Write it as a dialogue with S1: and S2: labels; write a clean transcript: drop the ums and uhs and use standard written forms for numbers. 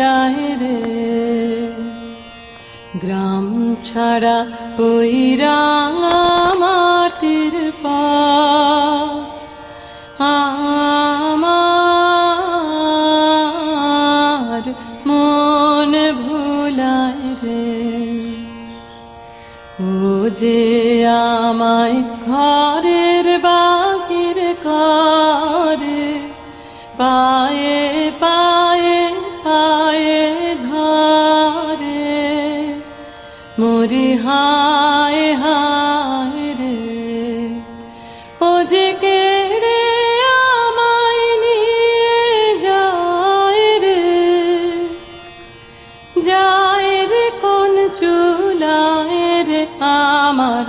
S1: ভুলায় রে। গ্রাম ছাড়া ওই রাঙা মাটির পথ আমার মন ভুলায় রে। ও যে আমায় ঘরের বাহির করে, পায়ে পায়ে পায়ে ধরে, মরি হায় হায় রে। ও যে কেড়ে আমায় নিয়ে যায় রে, যায় রে কোন চুলায় রে আমার